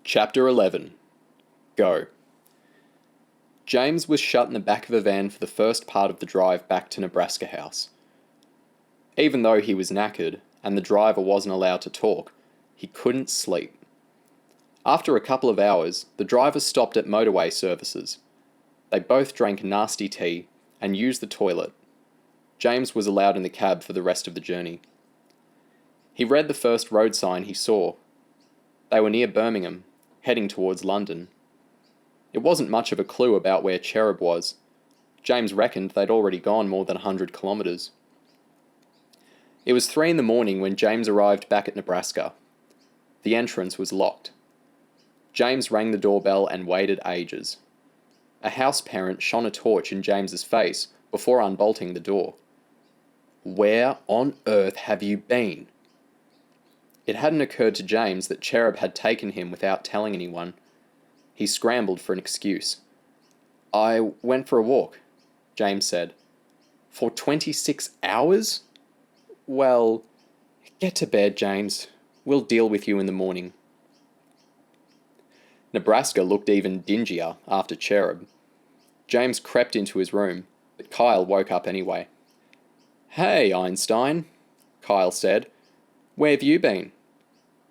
Chapter 11. Go. James was shut in the back of a van for the first part of the drive back to Nebraska House. Even though he was knackered, and the driver wasn't allowed to talk, he couldn't sleep. After a couple of hours, the driver stopped at motorway services. They both drank nasty tea and used the toilet. James was allowed in the cab for the rest of the journey. He read the first road sign he saw. They were near Birmingham, heading towards London. It wasn't much of a clue about where CHERUB was. James reckoned they'd already gone more than 100 kilometres. It was 3 in the morning when James arrived back at Nebraska. The entrance was locked. James rang the doorbell and waited ages. A house parent shone a torch in James's face before unbolting the door. "Where on earth have you been?" It hadn't occurred to James that CHERUB had taken him without telling anyone. He scrambled for an excuse. "I went for a walk," James said. "For 26 hours? Well, get to bed, James. We'll deal with you in the morning." Nebraska looked even dingier after CHERUB. James crept into his room, but Kyle woke up anyway. "Hey, Einstein," Kyle said. "Where have you been?"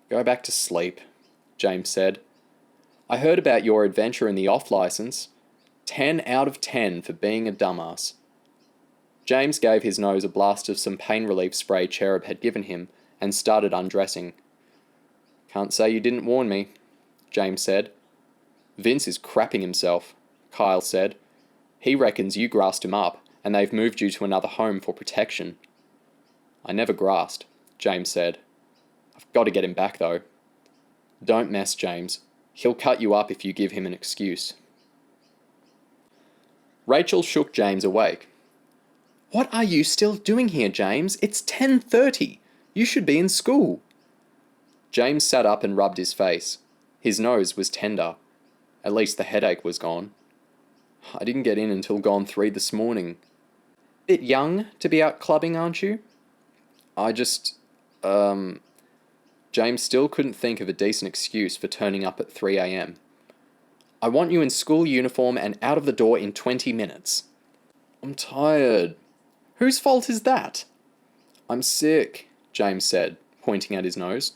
"Go back to sleep," James said. "I heard about your adventure in the off-license. 10 out of 10 for being a dumbass." James gave his nose a blast of some pain relief spray CHERUB had given him and started undressing. "Can't say you didn't warn me," James said. "Vince is crapping himself," Kyle said. "He reckons you grassed him up and they've moved you to another home for protection." "I never grassed," James said. "I've got to get him back, though." "Don't mess, James. He'll cut you up if you give him an excuse." Rachel shook James awake. "What are you still doing here, James? It's 10:30. You should be in school." James sat up and rubbed his face. His nose was tender. At least the headache was gone. "I didn't get in until gone 3 this morning." "Bit young to be out clubbing, aren't you?" "I just, James still couldn't think of a decent excuse for turning up at 3 a.m. "I want you in school uniform and out of the door in 20 minutes. "I'm tired." "Whose fault is that?" "I'm sick," James said, pointing at his nose.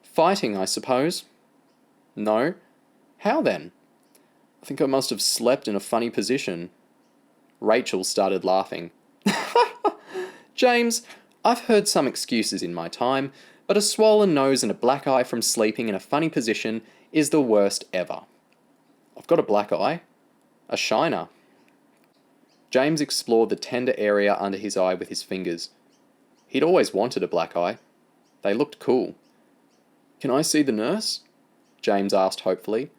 "Fighting, I suppose." "No." "How then?" "I think I must have slept in a funny position." Rachel started laughing. "James, I've heard some excuses in my time, but a swollen nose and a black eye from sleeping in a funny position is the worst ever." "I've got a black eye. A shiner." James explored the tender area under his eye with his fingers. He'd always wanted a black eye. They looked cool. "Can I see the nurse?" James asked hopefully.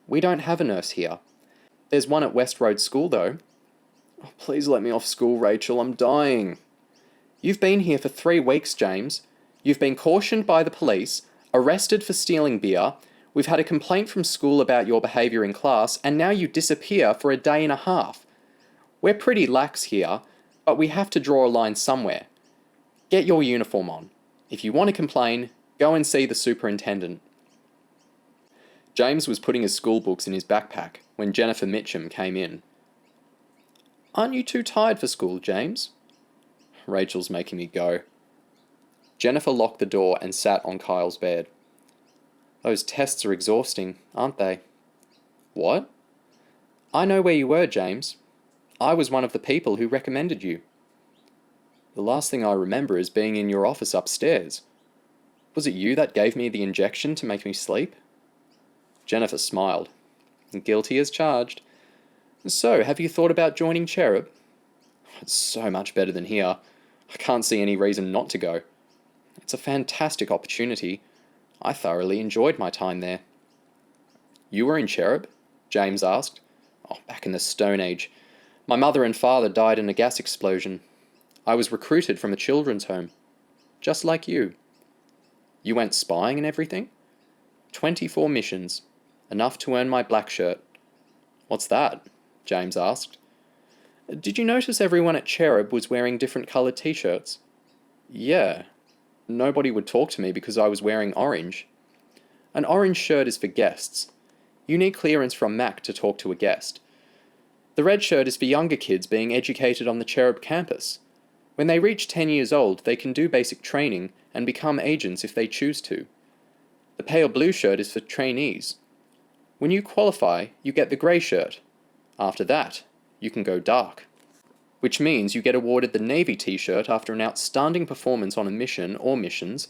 "We don't have a nurse here. There's one at West Road School, though." "Oh, please let me off school, Rachel. I'm dying." "You've been here for 3 weeks, James. You've been cautioned by the police, arrested for stealing beer, we've had a complaint from school about your behaviour in class, and now you disappear for a day and a half. We're pretty lax here, but we have to draw a line somewhere. Get your uniform on. If you want to complain, go and see the superintendent." James was putting his school books in his backpack when Jennifer Mitchum came in. "Aren't you too tired for school, James?" "Rachel's making me go." Jennifer locked the door and sat on Kyle's bed. "Those tests are exhausting, aren't they?" "What?" "I know where you were, James. I was one of the people who recommended you." "The last thing I remember is being in your office upstairs. Was it you that gave me the injection to make me sleep?" Jennifer smiled. "Guilty as charged. So, have you thought about joining CHERUB?" "It's so much better than here. I can't see any reason not to go. It's a fantastic opportunity. I thoroughly enjoyed my time there." "You were in CHERUB?" James asked. "Oh, back in the Stone Age. My mother and father died in a gas explosion. I was recruited from a children's home. Just like you." "You went spying and everything?" 24 missions. Enough to earn my black shirt." "What's that?" James asked. "Did you notice everyone at CHERUB was wearing different coloured t-shirts?" "Yeah. Nobody would talk to me because I was wearing orange." An orange shirt is for guests. You need clearance from Mac to talk to a guest. The red shirt is for younger kids being educated on the CHERUB campus. When they reach 10 years old, they can do basic training and become agents if they choose to. The pale blue shirt is for trainees. When you qualify, you get the grey shirt. After that, you can go dark. Which means you get awarded the navy t-shirt after an outstanding performance on a mission or missions.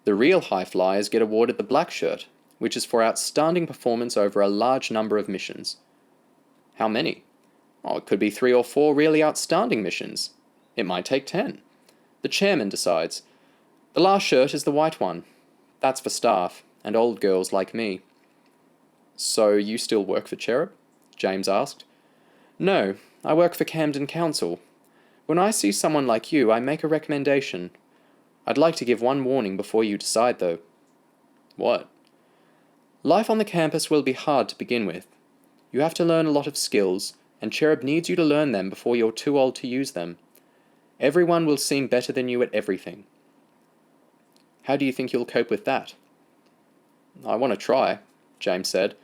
The real high flyers get awarded the black shirt, which is for outstanding performance over a large number of missions. How many? Oh, it could be 3 or 4 really outstanding missions. It might take 10. The chairman decides. The last shirt is the white one. That's for staff, and old girls like me. So you still work for CHERUB? James asked. No, I work for Camden Council. When I see someone like you, I make a recommendation. I'd like to give one warning before you decide, though. What? Life on the campus will be hard to begin with. You have to learn a lot of skills, and CHERUB needs you to learn them before you're too old to use them. Everyone will seem better than you at everything. How do you think you'll cope with that? I want to try, James said.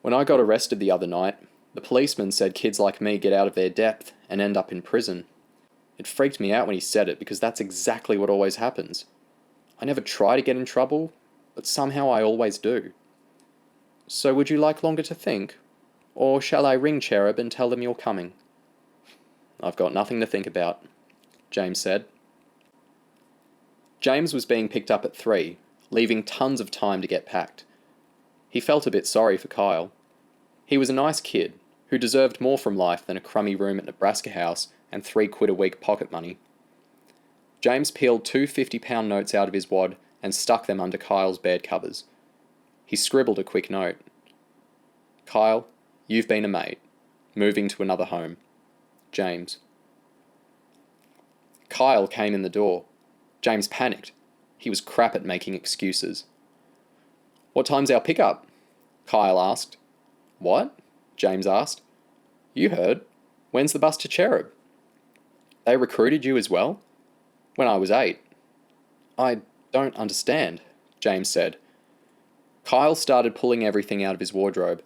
When I got arrested the other night, the policeman said kids like me get out of their depth and end up in prison. It freaked me out when he said it because that's exactly what always happens. I never try to get in trouble, but somehow I always do. So would you like longer to think? Or shall I ring CHERUB and tell them you're coming? I've got nothing to think about, James said. James was being picked up at 3, leaving tons of time to get packed. He felt a bit sorry for Kyle. He was a nice kid who deserved more from life than a crummy room at Nebraska House and £3 a week pocket money. James peeled 2 £50 notes out of his wad and stuck them under Kyle's bed covers. He scribbled a quick note. Kyle, you've been a mate. Moving to another home. James. Kyle came in the door. James panicked. He was crap at making excuses. What time's our pickup? Kyle asked. What? James asked. You heard. When's the bus to CHERUB? They recruited you as well? When I was 8. I don't understand, James said. Kyle started pulling everything out of his wardrobe.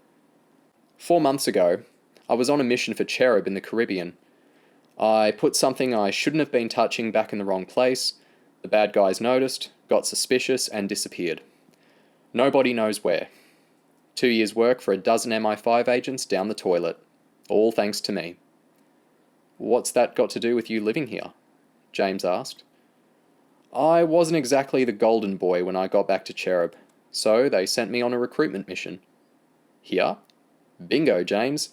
4 months ago, I was on a mission for CHERUB in the Caribbean. I put something I shouldn't have been touching back in the wrong place. The bad guys noticed, got suspicious, and disappeared. Nobody knows where. 2 years' work for a dozen MI5 agents down the toilet. All thanks to me. What's that got to do with you living here? James asked. I wasn't exactly the golden boy when I got back to CHERUB, so they sent me on a recruitment mission. Here? Bingo, James.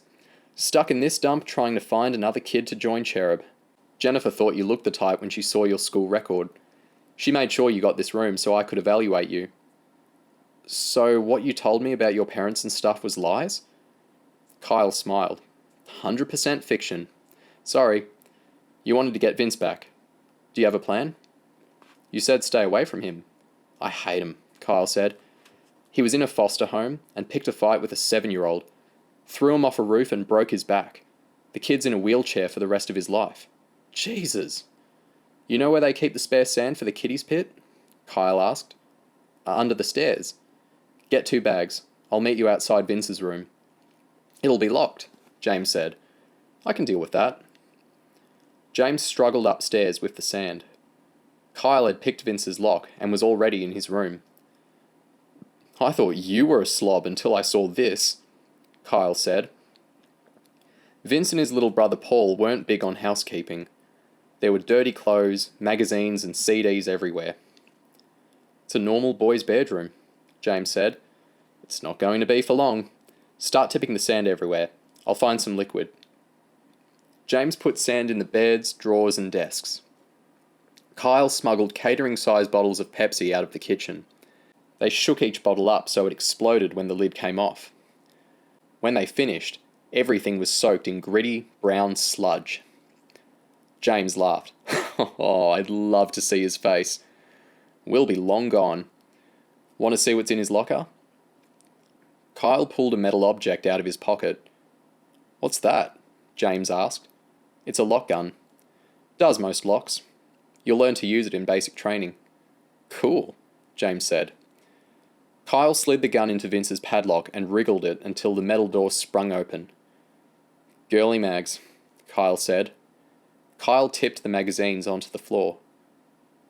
Stuck in this dump trying to find another kid to join CHERUB. Jennifer thought you looked the type when she saw your school record. She made sure you got this room so I could evaluate you. So what you told me about your parents and stuff was lies? Kyle smiled. 100% fiction. Sorry. You wanted to get Vince back. Do you have a plan? You said stay away from him. I hate him, Kyle said. He was in a foster home and picked a fight with a 7-year-old. Threw him off a roof and broke his back. The kid's in a wheelchair for the rest of his life. Jesus. You know where they keep the spare sand for the kiddies pit? Kyle asked. Under the stairs. Get 2 bags. I'll meet you outside Vince's room. It'll be locked, James said. I can deal with that. James struggled upstairs with the sand. Kyle had picked Vince's lock and was already in his room. I thought you were a slob until I saw this, Kyle said. Vince and his little brother Paul weren't big on housekeeping. There were dirty clothes, magazines, and CDs everywhere. It's a normal boy's bedroom, James said. It's not going to be for long. Start tipping the sand everywhere. I'll find some liquid. James put sand in the beds, drawers, and desks. Kyle smuggled catering-sized bottles of Pepsi out of the kitchen. They shook each bottle up so it exploded when the lid came off. When they finished, everything was soaked in gritty, brown sludge. James laughed. Oh, I'd love to see his face. We'll be long gone. Want to see what's in his locker? Kyle pulled a metal object out of his pocket. What's that? James asked. It's a lock gun. Does most locks. You'll learn to use it in basic training. Cool, James said. Kyle slid the gun into Vince's padlock and wriggled it until the metal door sprung open. "Girly mags," Kyle said. Kyle tipped the magazines onto the floor.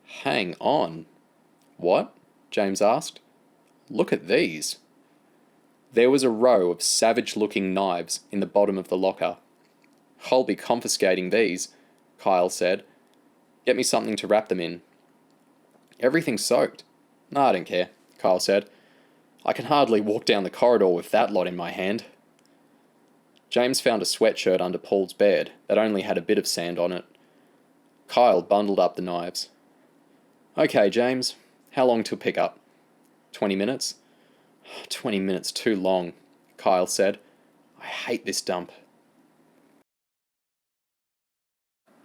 "Hang on." "What?" James asked. "Look at these." There was a row of savage-looking knives in the bottom of the locker. "I'll be confiscating these," Kyle said. "Get me something to wrap them in." "Everything's soaked." "I don't care," Kyle said. "I can hardly walk down the corridor with that lot in my hand." James found a sweatshirt under Paul's bed that only had a bit of sand on it. Kyle bundled up the knives. "Okay, James, how long till pick up?" 20 minutes. 20 minutes too long, Kyle said. "I hate this dump."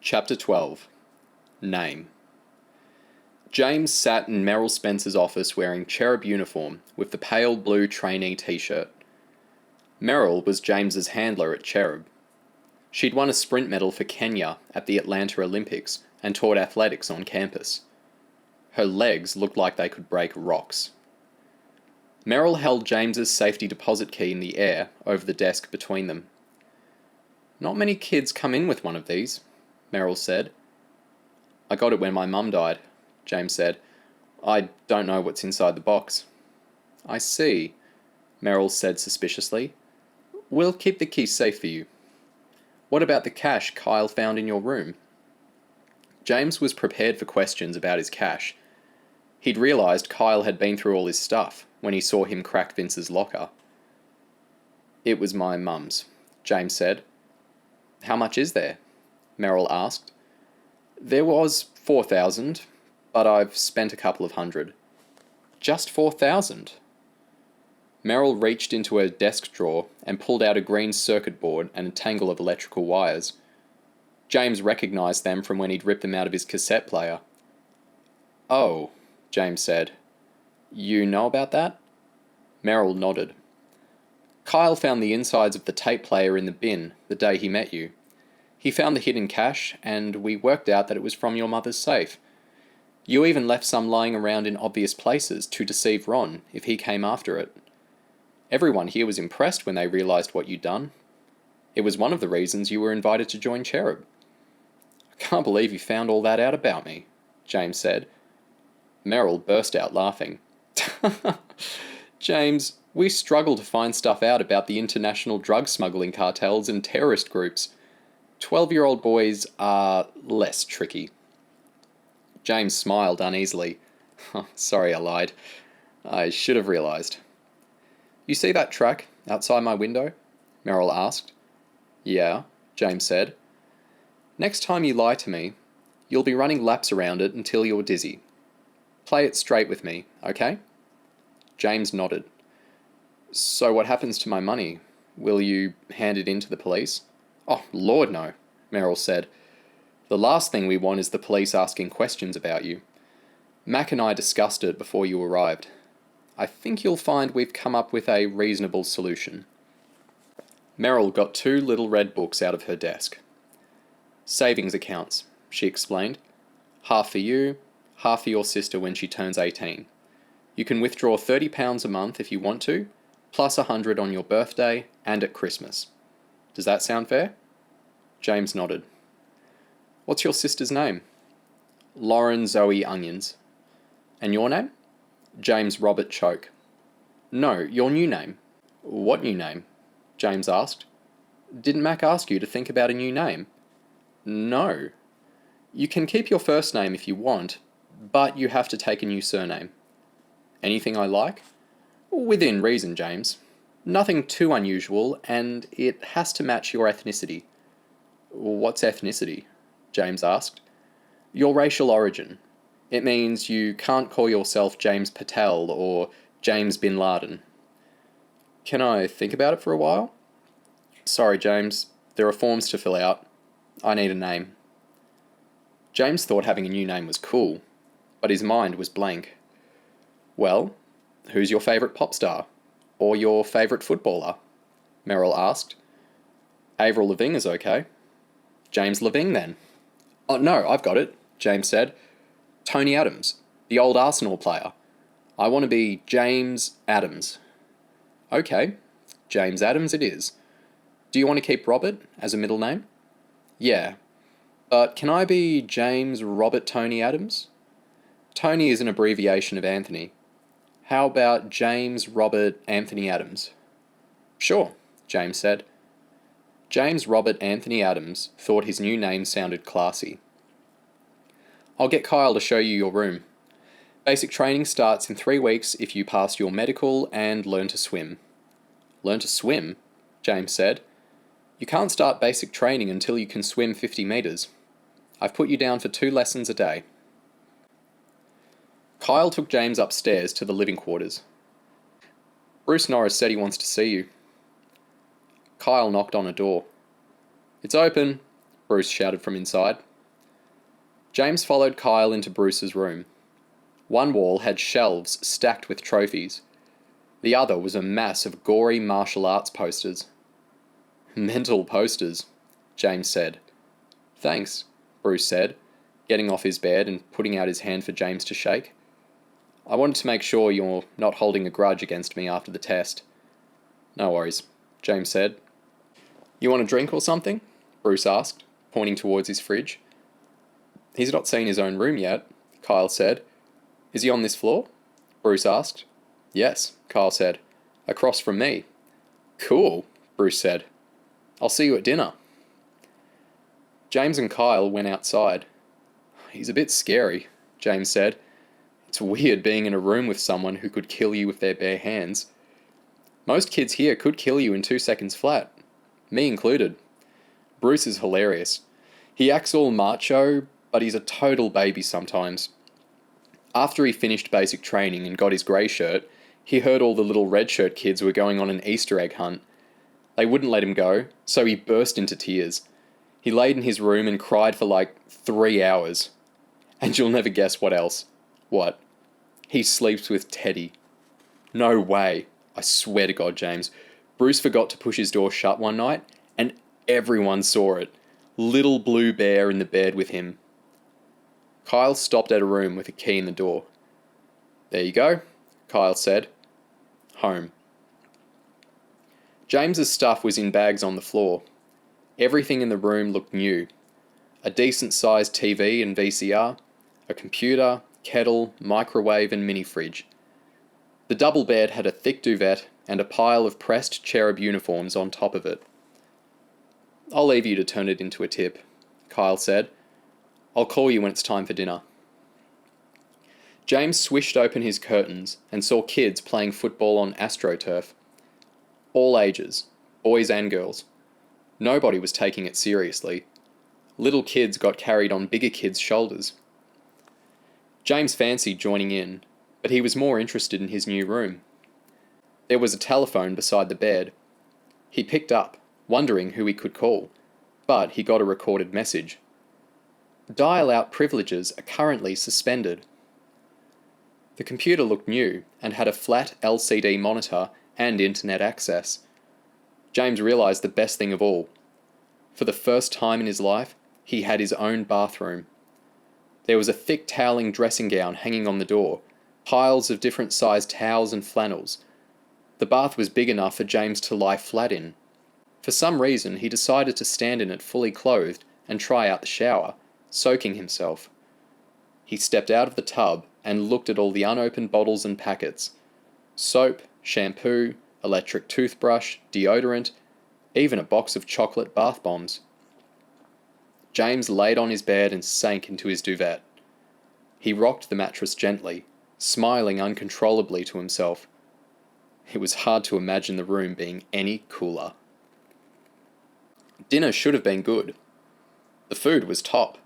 Chapter 12. Name. James sat in Merrill Spencer's office wearing CHERUB uniform with the pale blue trainee t-shirt. Merrill was James's handler at CHERUB. She'd won a sprint medal for Kenya at the Atlanta Olympics and taught athletics on campus. Her legs looked like they could break rocks. Merrill held James's safety deposit key in the air over the desk between them. "Not many kids come in with one of these," Merrill said. "I got it when my mum died," James said. "I don't know what's inside the box." "I see," Merrill said suspiciously. "We'll keep the key safe for you. What about the cash Kyle found in your room?" James was prepared for questions about his cash. He'd realised Kyle had been through all his stuff when he saw him crack Vince's locker. "It was my mum's," James said. "How much is there?" Merrill asked. "There was 4,000, but I've spent a couple of hundred." "Just 4,000? Merrill reached into her desk drawer and pulled out a green circuit board and a tangle of electrical wires. James recognised them from when he'd ripped them out of his cassette player. "Oh," James said. "You know about that?" Merrill nodded. "Kyle found the insides of the tape player in the bin the day he met you. He found the hidden cash, and we worked out that it was from your mother's safe. You even left some lying around in obvious places to deceive Ron if he came after it. Everyone here was impressed when they realised what you'd done. It was one of the reasons you were invited to join CHERUB." "I can't believe you found all that out about me," James said. Merrill burst out laughing. "James, we struggle to find stuff out about the international drug smuggling cartels and terrorist groups. 12-year-old boys are less tricky." James smiled uneasily. "Sorry, I lied. I should have realised." "You see that track outside my window?" Merrill asked. "Yeah," James said. "Next time you lie to me, you'll be running laps around it until you're dizzy. Play it straight with me, okay?" James nodded. "So what happens to my money? Will you hand it in to the police?" "Oh, Lord, no," Merrill said. "The last thing we want is the police asking questions about you. Mac and I discussed it before you arrived. I think you'll find we've come up with a reasonable solution." Merrill got 2 little red books out of her desk. "Savings accounts," she explained. "Half for you, half for your sister when she turns 18. You can withdraw £30 a month if you want to, plus 100 on your birthday and at Christmas. Does that sound fair?" James nodded. "What's your sister's name?" "Lauren Zoe Onions." "And your name?" "James Robert Choke." "No, your new name." "What new name?" James asked. "Didn't Mac ask you to think about a new name?" "No. You can keep your first name if you want, but you have to take a new surname." "Anything I like?" "Within reason, James. Nothing too unusual, and it has to match your ethnicity." "What's ethnicity?" James asked. "Your racial origin. It means you can't call yourself James Patel or James Bin Laden." "Can I think about it for a while?" "Sorry, James. There are forms to fill out. I need a name." James thought having a new name was cool, but his mind was blank. "Well, who's your favourite pop star? Or your favourite footballer?" Merrill asked. "Avril Lavigne is okay." "James Lavigne, then." "Oh, no, I've got it," James said. "Tony Adams, the old Arsenal player." I want to be James Adams. Okay, James Adams it is. Do you want to keep Robert as a middle name? Yeah, but can I be James Robert Tony Adams? Tony is an abbreviation of Anthony. How about James Robert Anthony Adams? Sure, James said. James Robert Anthony Adams thought his new name sounded classy. I'll get Kyle to show you your room. Basic training starts in 3 weeks if you pass your medical and learn to swim. Learn to swim? James said. You can't start basic training until you can swim 50 metres. I've put you down for 2 lessons a day. Kyle took James upstairs to the living quarters. Bruce Norris said he wants to see you. Kyle knocked on a door. It's open, Bruce shouted from inside. James followed Kyle into Bruce's room. One wall had shelves stacked with trophies. The other was a mass of gory martial arts posters. Mental posters, James said. Thanks, Bruce said, getting off his bed and putting out his hand for James to shake. I wanted to make sure you're not holding a grudge against me after the test. No worries, James said. You want a drink or something? Bruce asked, pointing towards his fridge. He's not seen his own room yet, Kyle said. Is he on this floor? Bruce asked. Yes, Kyle said. Across from me. Cool, Bruce said. I'll see you at dinner. James and Kyle went outside. He's a bit scary, James said. It's weird being in a room with someone who could kill you with their bare hands. Most kids here could kill you in 2 seconds flat. Me included. Bruce is hilarious. He acts all macho, but he's a total baby sometimes. After he finished basic training and got his grey shirt, he heard all the little red shirt kids were going on an Easter egg hunt. They wouldn't let him go, so he burst into tears. He laid in his room and cried for like 3 hours. And you'll never guess what else. What? He sleeps with Teddy. No way. I swear to God, James. Bruce forgot to push his door shut one night, and everyone saw it. Little blue bear in the bed with him. Kyle stopped at a room with a key in the door. There you go, Kyle said. Home. James's stuff was in bags on the floor. Everything in the room looked new. A decent-sized TV and VCR, a computer, kettle, microwave and mini-fridge. The double bed had a thick duvet and a pile of pressed CHERUB uniforms on top of it. I'll leave you to turn it into a tip, Kyle said. I'll call you when it's time for dinner. James swished open his curtains and saw kids playing football on AstroTurf. All ages, boys and girls. Nobody was taking it seriously. Little kids got carried on bigger kids' shoulders. James fancied joining in, but he was more interested in his new room. There was a telephone beside the bed. He picked up, wondering who he could call, but he got a recorded message. Dial-out privileges are currently suspended. The computer looked new and had a flat LCD monitor and internet access. James realised the best thing of all. For the first time in his life, he had his own bathroom. There was a thick toweling dressing gown hanging on the door, piles of different sized towels and flannels. The bath was big enough for James to lie flat in. For some reason, he decided to stand in it fully clothed and try out the shower, soaking himself. He stepped out of the tub and looked at all the unopened bottles and packets. Soap, shampoo, electric toothbrush, deodorant, even a box of chocolate bath bombs. James laid on his bed and sank into his duvet. He rocked the mattress gently, smiling uncontrollably to himself. It was hard to imagine the room being any cooler. Dinner should have been good. The food was top.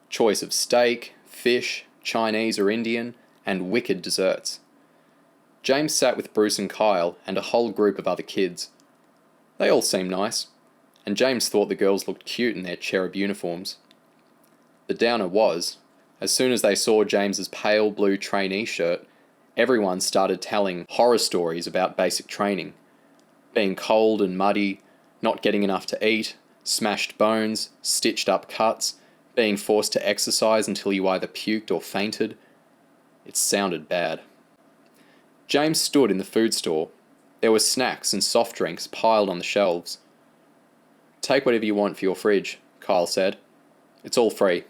Choice of steak, fish, Chinese or Indian, and wicked desserts. James sat with Bruce and Kyle and a whole group of other kids. They all seemed nice, and James thought the girls looked cute in their CHERUB uniforms. The downer was, as soon as they saw James's pale blue trainee shirt, everyone started telling horror stories about basic training. Being cold and muddy, not getting enough to eat, smashed bones, stitched up cuts, being forced to exercise until you either puked or fainted. It sounded bad. James stood in the food store. There were snacks and soft drinks piled on the shelves. "Take whatever you want for your fridge," Kyle said. "It's all free."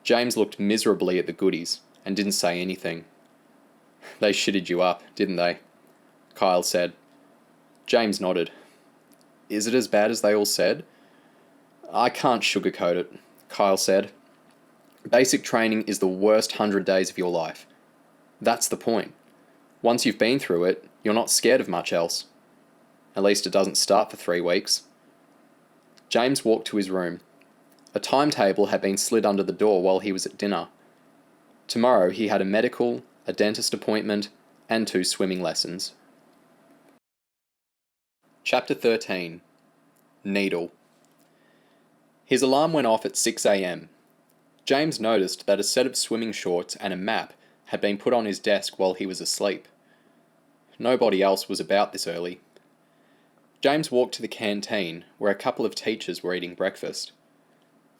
James looked miserably at the goodies and didn't say anything. "They shitted you up, didn't they?" Kyle said. James nodded. "Is it as bad as they all said?" "I can't sugarcoat it," Kyle said. "Basic training is the worst 100 days of your life. That's the point. Once you've been through it, you're not scared of much else. At least it doesn't start for 3 weeks. James walked to his room. A timetable had been slid under the door while he was at dinner. Tomorrow he had a medical, a dentist appointment, and 2 swimming lessons. Chapter 13. Needle. His alarm went off at 6 a.m. James noticed that a set of swimming shorts and a map had been put on his desk while he was asleep. Nobody else was about this early. James walked to the canteen, where a couple of teachers were eating breakfast.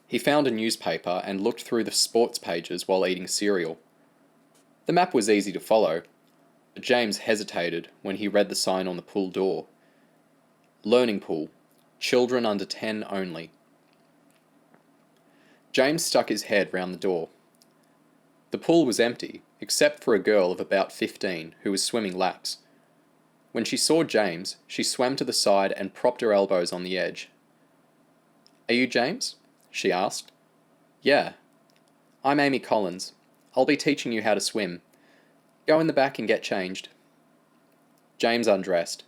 He found a newspaper and looked through the sports pages while eating cereal. The map was easy to follow, but James hesitated when he read the sign on the pool door. Learning pool. Children under 10 only. James stuck his head round the door. The pool was empty, except for a girl of about 15 who was swimming laps. When she saw James, she swam to the side and propped her elbows on the edge. "Are you James?" she asked. "Yeah. I'm Amy Collins. I'll be teaching you how to swim. Go in the back and get changed." James undressed.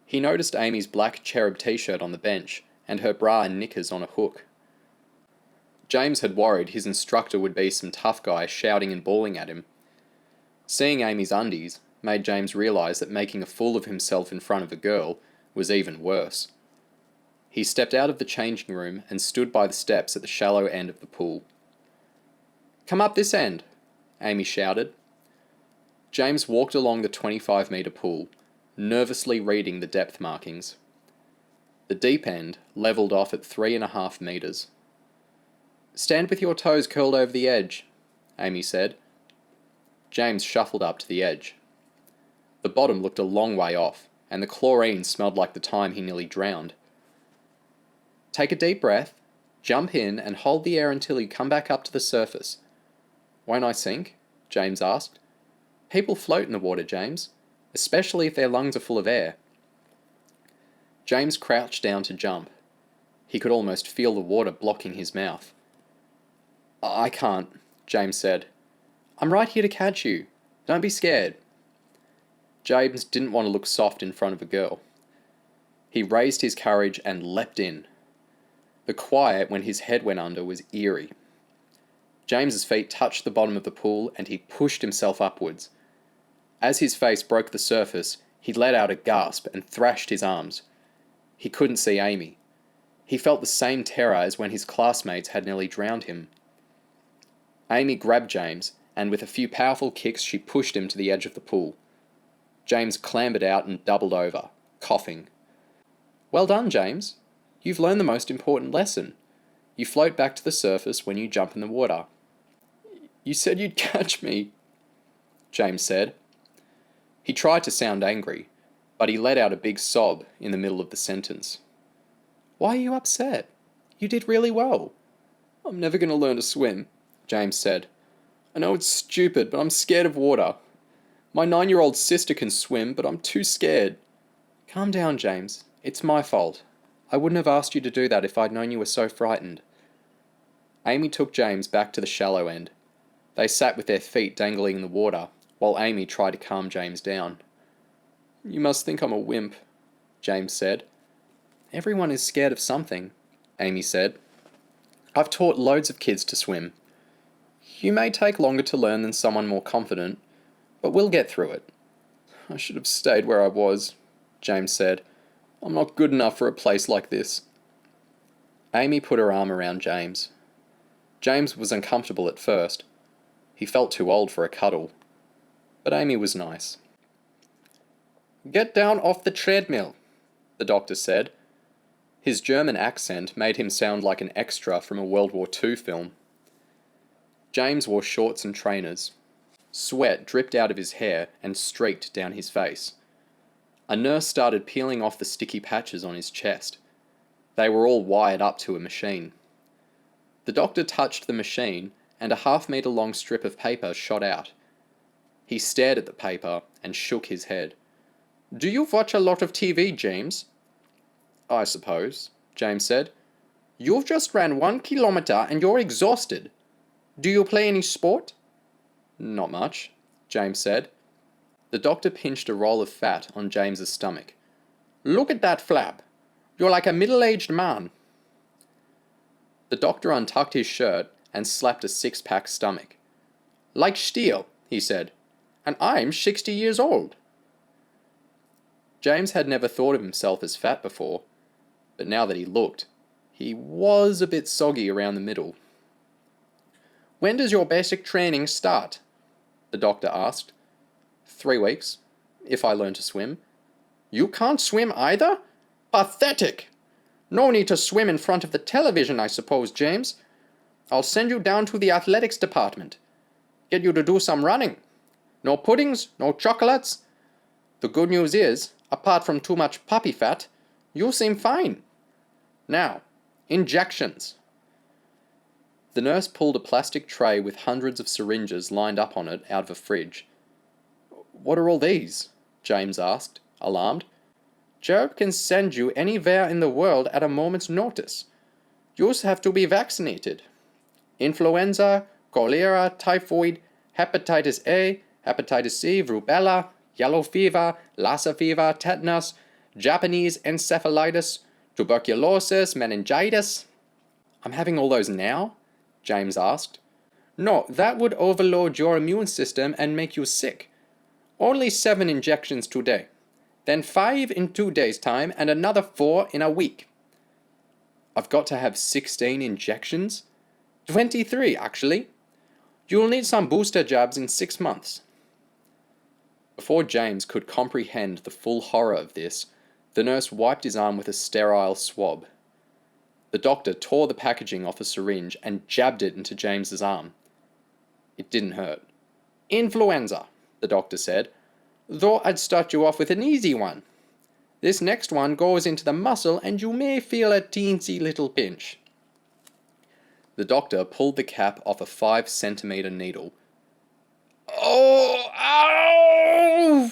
He noticed Amy's black CHERUB t-shirt on the bench and her bra and knickers on a hook. James had worried his instructor would be some tough guy shouting and bawling at him. Seeing Amy's undies made James realise that making a fool of himself in front of a girl was even worse. He stepped out of the changing room and stood by the steps at the shallow end of the pool. "Come up this end," Amy shouted. James walked along the 25-metre pool, nervously reading the depth markings. The deep end levelled off at 3.5 metres. "Stand with your toes curled over the edge," Amy said. James shuffled up to the edge. The bottom looked a long way off, and the chlorine smelled like the time he nearly drowned. "Take a deep breath, jump in, and hold the air until you come back up to the surface." "Won't I sink?" James asked. "People float in the water, James, especially if their lungs are full of air." James crouched down to jump. He could almost feel the water blocking his mouth. "I can't," James said. "I'm right here to catch you. Don't be scared." James didn't want to look soft in front of a girl. He raised his courage and leapt in. The quiet when his head went under was eerie. James's feet touched the bottom of the pool and he pushed himself upwards. As his face broke the surface, he let out a gasp and thrashed his arms. He couldn't see Amy. He felt the same terror as when his classmates had nearly drowned him. Amy grabbed James, and with a few powerful kicks she pushed him to the edge of the pool. James clambered out and doubled over, coughing. "Well done, James. You've learned the most important lesson. You float back to the surface when you jump in the water." "You said you'd catch me," James said. He tried to sound angry, but he let out a big sob in the middle of the sentence. "Why are you upset? You did really well." "I'm never going to learn to swim," James said. "I know it's stupid, but I'm scared of water. My 9-year-old sister can swim, but I'm too scared." "Calm down, James. It's my fault. I wouldn't have asked you to do that if I'd known you were so frightened." Amy took James back to the shallow end. They sat with their feet dangling in the water, while Amy tried to calm James down. "You must think I'm a wimp," James said. "Everyone is scared of something," Amy said. "I've taught loads of kids to swim. You may take longer to learn than someone more confident, but we'll get through it." "I should have stayed where I was," James said. "I'm not good enough for a place like this." Amy put her arm around James. James was uncomfortable at first. He felt too old for a cuddle. But Amy was nice. "Get down off the treadmill," the doctor said. His German accent made him sound like an extra from a World War II film. James wore shorts and trainers. Sweat dripped out of his hair and streaked down his face. A nurse started peeling off the sticky patches on his chest. They were all wired up to a machine. The doctor touched the machine, and a half-metre long strip of paper shot out. He stared at the paper and shook his head. "Do you watch a lot of TV, James?" "I suppose," James said. "You've just ran 1 kilometre and you're exhausted. Do you play any sport?" "Not much," James said. The doctor pinched a roll of fat on James's stomach. "Look at that flab. You're like a middle-aged man." The doctor untucked his shirt and slapped a six-pack stomach. "Like steel," he said. "And I'm 60 years old." James had never thought of himself as fat before, but now that he looked, he was a bit soggy around the middle. "When does your basic training start?" the doctor asked. 3 weeks, if I learn to swim." "You can't swim either? Pathetic! No need to swim in front of the television, I suppose, James. I'll send you down to the athletics department. Get you to do some running. No puddings, no chocolates. The good news is, apart from too much puppy fat, you seem fine. Now, injections." The nurse pulled a plastic tray with hundreds of syringes lined up on it out of a fridge. "What are all these?" James asked, alarmed. "CHERUB can send you anywhere in the world at a moment's notice. You have to be vaccinated. Influenza, cholera, typhoid, hepatitis A, hepatitis C, rubella, yellow fever, Lassa fever, tetanus, Japanese encephalitis, tuberculosis, meningitis." "I'm having all those now?" James asked. "No, that would overload your immune system and make you sick. Only 7 injections today. Then 5 in 2 days' time and another 4 in a week." "I've got to have 16 injections?" 23, actually. You'll need some booster jabs in 6 months. Before James could comprehend the full horror of this, the nurse wiped his arm with a sterile swab. The doctor tore the packaging off a syringe and jabbed it into James's arm. It didn't hurt. "Influenza," the doctor said. "Though I'd start you off with an easy one. This next one goes into the muscle and you may feel a teensy little pinch." The doctor pulled the cap off a 5-centimetre needle. "Oh, ow!"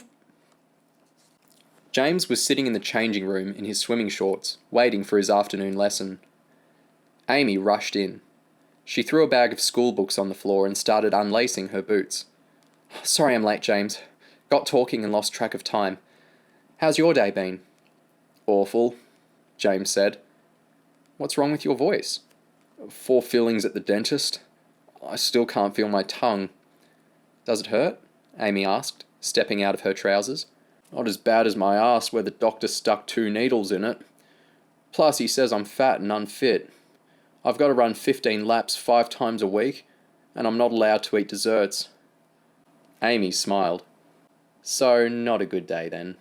James was sitting in the changing room in his swimming shorts, waiting for his afternoon lesson. Amy rushed in. She threw a bag of school books on the floor and started unlacing her boots. "Sorry I'm late, James. Got talking and lost track of time. How's your day been?" "Awful," James said. "What's wrong with your voice?" 4 fillings at the dentist. I still can't feel my tongue." "Does it hurt?" Amy asked, stepping out of her trousers. "Not as bad as my ass where the doctor stuck 2 needles in it. Plus he says I'm fat and unfit. I've got to run 15 laps 5 times a week, and I'm not allowed to eat desserts." Amy smiled. "So, not a good day then."